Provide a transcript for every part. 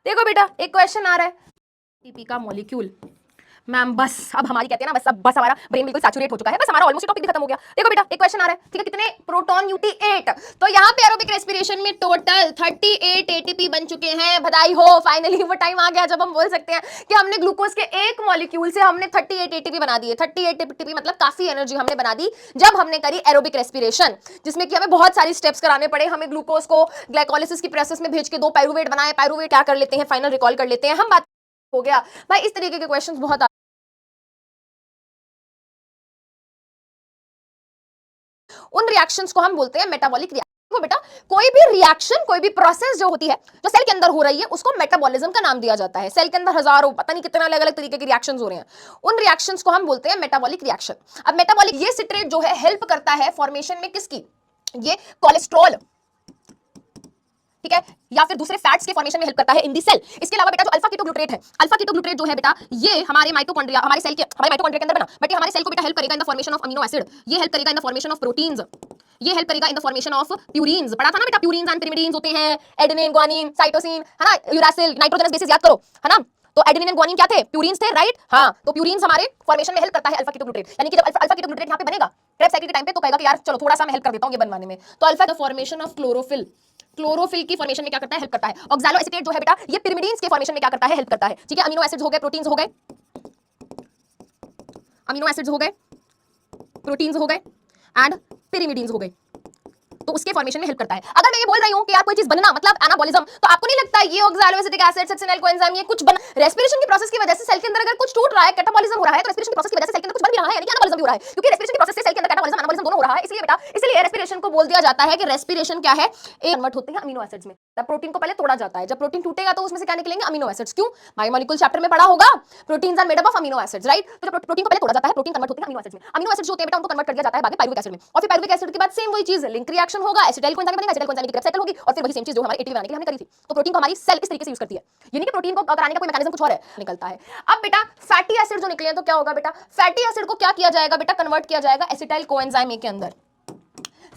देखो बेटा एक क्वेश्चन आ रहा है, एटीपी का मॉलिक्यूल। मैम बस अब हमारी कहते हैं ना बस हमारा ब्रेन बिल्कुल सैचुरेट हो चुका है, बस हमारा ऑलमोस्ट टॉपिक भी खत्म हो गया। देखो बेटा एक क्वेश्चन आ रहा है, ठीक है, कितने प्रोटॉन यूटी 8, तो यहाँ पे एरोबिक रेस्पिरेशन में टोटल 38 एटीपी बन चुके हैं। बधाई हो, फाइनली वो टाइम आ गया जब हम बोल सकते हैं कि हमने ग्लूकोज के एक मॉलिक्यूल से हमने 38 एटीपी बना दिए। 38 एटीपी मतलब काफी एनर्जी हमने बना दी जब हमने करी एरोबिक रेस्पिरेशन, जिसमें कि हमें बहुत सारी स्टेप्स कराने पड़े। हमें ग्लूकोज को ग्लाइकोलिसिस की प्रोसेस में भेज के 2 पायरुवेट बनाए, पायरुवेट क्या कर लेते हैं, फाइनल रिकॉल कर लेते हैं। हम बात हो गया भाई, इस तरीके के क्वेश्चंस बहुत उन रिएक्शंस को हम बोलते हैं मेटाबॉलिक रिएक्शन। बेटा कोई भी रिएक्शन, कोई भी प्रोसेस जो होती है, जो सेल के अंदर हो रही है, उसको मेटाबॉलिज्म का नाम दिया जाता है। सेल के अंदर हजारों पता नहीं कितने अलग अलग तरीके के रिएक्शंस हो रहे हैं, उन रिएक्शंस को हम बोलते हैं मेटाबॉलिक रिएक्शन। अब मेटाबॉलिक ये सिट्रेट जो है हेल्प करता है फॉर्मेशन में किसकी, ये कोलेस्ट्रॉल, ठीक है, या फिर दूसरे फैट्स के फॉर्मेशन में हेल्प करता है इन दी सेल। इसके अलावा बेटा जो अल्फा कीटोग्लूटारेट है, अल्फा कीटोग्लूटारेट जो है बेटा ये हमारे माइटोकॉन्ड्रिया, हमारे सेल के, हमारे माइटोकॉन्ड्रिया के अंदर बना, बट ये हमारे सेल को बेटा हेल्प करेगा in the formation of amino acid, ये हेल्प करेगा in the formation of proteins, ये हेल्प करेगा in the formation of purines. पढ़ा था ना बेटा, प्यूरिन्स एंड पिरिमिडीन्स होते हैं, एडेनिन, ग्वानिन, साइटोसिन, है ना, यूरासिल, नाइट्रोजनस बेसिस याद करो, है ना। तो एडेनिन एंड ग्वानिन क्या थे, प्यूरिन्स थे, राइट। हाँ, तो प्यूरिन्स हमारे फॉर्मेशन में हेल्प करता है अल्फा कीटोग्लूटारेट। यानी कि जब अल्फा कीटोग्लूटारेट यहां पे बनेगा क्रेब्स साइकिल के टाइम पे, तो कहेगा कि यार चलो थोड़ा सा मैं हेल्प कर देता हूं ये बनवाने में। तो alpha the formation of chlorophyll, chlorophyll की फॉर्मेशन में क्या करता है, हेल्प करता है। ऑक्सैलो एसीटेट जो है बेटा ये पिरिमिडीन्स के फॉर्मेशन में क्या करता है, हेल्प करता है। ठीक है, अमीनो एसिड्स हो गए, प्रोटीन्स हो गए, अमीनो एसिड्स हो गए, प्रोटीन्स हो गए एंड पिरिमिडीन्स हो गए, तो उसके फॉर्मेशन में हेल्प करता है। अगर मैं ये बोल रही हूं कि यार कोई चीज बनना मतलब एनाबॉलिज्म, तो आपको नहीं लगता ये ऑक्सैलोएसिटिक एसिड, सक्सिनल कोएंजाइम, ये कुछ बन रेस्पिरेशन की प्रोसेस की वजह से सेल के अंदर अगर कुछ टूट रहा है, कैटाबॉलिज्म हो रहा है, तो रेस्पिरेशन की प्रोसेस की वजह से सेल के अंदर कुछ बन भी रहा है, यानी कि एनाबॉलिज्म भी हो रहा है, क्योंकि रेस्पिरेशन की प्रोसेस से सेल के अंदर कैटाबॉलिज्म एनाबॉलिज्म दोनों हो रहा है। इसलिए बेटा, इसलिए रेस्पिरेशन को बोल दिया जाता है कि रेस्पिरेशन क्या है, ए कन्वर्ट होते हैं अमीनो एसिड्स में। तब प्रोटीन को पहले तोड़ा जाता है, जब प्रोटीन टूटेगा तो उसमें से क्या निकलेंगे, अमीनो एसिड्स। क्यों, बायोमोलिक्यूल चैप्टर में पढ़ा होगा, proteins are made up of amino acids, right. तो जब प्रोटीन को पहले तोड़ा जाता है, प्रोटीन कन्वर्ट होते हैं अमीनो एसिड्स में। अमीनो एसिड्स जो होते हैं बेटा उनको कन्वर्ट कर दिया जाता है बाद में पायरुविक एसिड में, और फिर पायरुविक एसिड के बाद सेम वही चीज लिंक रिएक्शन होगा, एसिटाइल कोएंजाइम बनेगा, एसिटाइल कोएंजाइम की क्रेब्स साइकिल होगी, और फिर वही सेम चीज जो हमारे एटीपी बनाने के लिए हमने करी थी। तो प्रोटीन को हमारी सेल इस तरीके से यूज करती है, यानी कि प्रोटीन को कराने का कोई मैकेनिज्म कुछ और है, निकलता है। अब बेटा फैटी एसिड जो निकले हैं तो क्या होगा बेटा, फैटी एसिड को क्या किया जाएगा बेटा, कन्वर्ट किया जाएगा एसिटाइल कोएंजाइम ए के अंदर।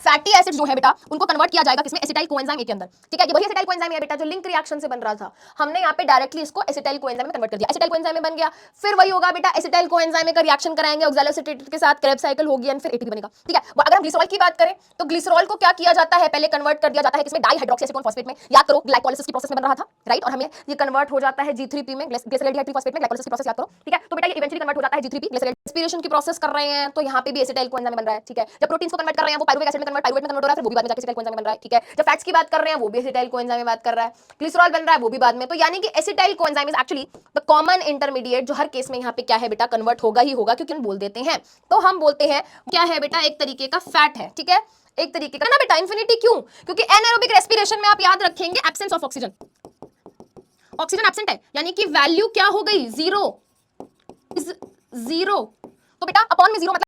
फैटी एसिड जो है बेटा उनको कन्वर्ट किया जाएगा किसमें, एसिटाइल कोएंजाइम ए के अंदर। ठीक है, ये वही एसिटाइल कोएंजाइम है बेटा जो लिंक रिएक्शन से बन रहा था, हमने यहाँ पे डायरेक्टली इसको एसिटाइल कोएंजाइम में कन्वर्ट कर दिया, एसिटाइल कोएंजाइम में बन गया। फिर वही होगा बेटा, एसिटाइल कोएंजाइम का रिएक्शन कराएंगे ऑक्सैलोएसिटेट के साथ, क्रेब्स साइकिल होगी एंड फिर एटीपी बनेगा। ठीक है, अगर हम ग्लिसरॉल की बात करें तो ग्लिसरॉल को क्या किया जाता है, पहले कन्वर्ट कर दिया जाता है किसमें, डाइहाइड्रोक्सी एसीटोन फॉस्फेट में। याद करो ग्लाइकोलिसिस की प्रोसेस में बन रहा था, राइट, और हमें ये कन्वर्ट हो जाता है G3P में, ग्लिसरॉल फॉस्फेट में, ग्लाइकोलिसिस की प्रोसेस याद करो। ठीक है, तो बेटा ये इवेंचुअली कन्वर्ट हो जाता है G3P, ग्लिसरॉल रेस्पिरेशन की प्रोसेस कर रहे हैं तो यहाँ पे भी एसिटाइल कोएंजाइम बन रहा है। ठीक है, जब प्रोटीन्स को कन्वर्ट कर रहे हैं वो पायरुविक एसिड में कन्वर्ट, पायरुवेट में कन्वर्ट हो रहा है, फिर वो भी बाद में जाके एसिटाइल कोएंजाइम में बन रहा है। ठीक है, जब फैट्स की बात कर रहे हैं वो भी एसिटाइल कोएंजाइम में बात कर रहा है, ग्लिसरॉल बन रहा है वो भी बाद में। तो यानी कि acetyl coenzyme is actually the common intermediate जो हर केस में यहाँ पे क्या है बेटा, कन्वर्ट होगा ही होगा, क्योंकि हम बोल देते हैं, तो हम बोलते हैं क्या है बेटा, एक तरीके का फैट है। ठीक है, एक तरीके का ना बेटा इंफिनिटी, क्यों, क्योंकि एनारोबिक रेस्पिरेशन में आप याद रखेंगे absence of oxygen, oxygen absent है, यानी कि वैल्यू क्या हो गई, जीरो, तो बेटा अपॉन में जीरो मतलब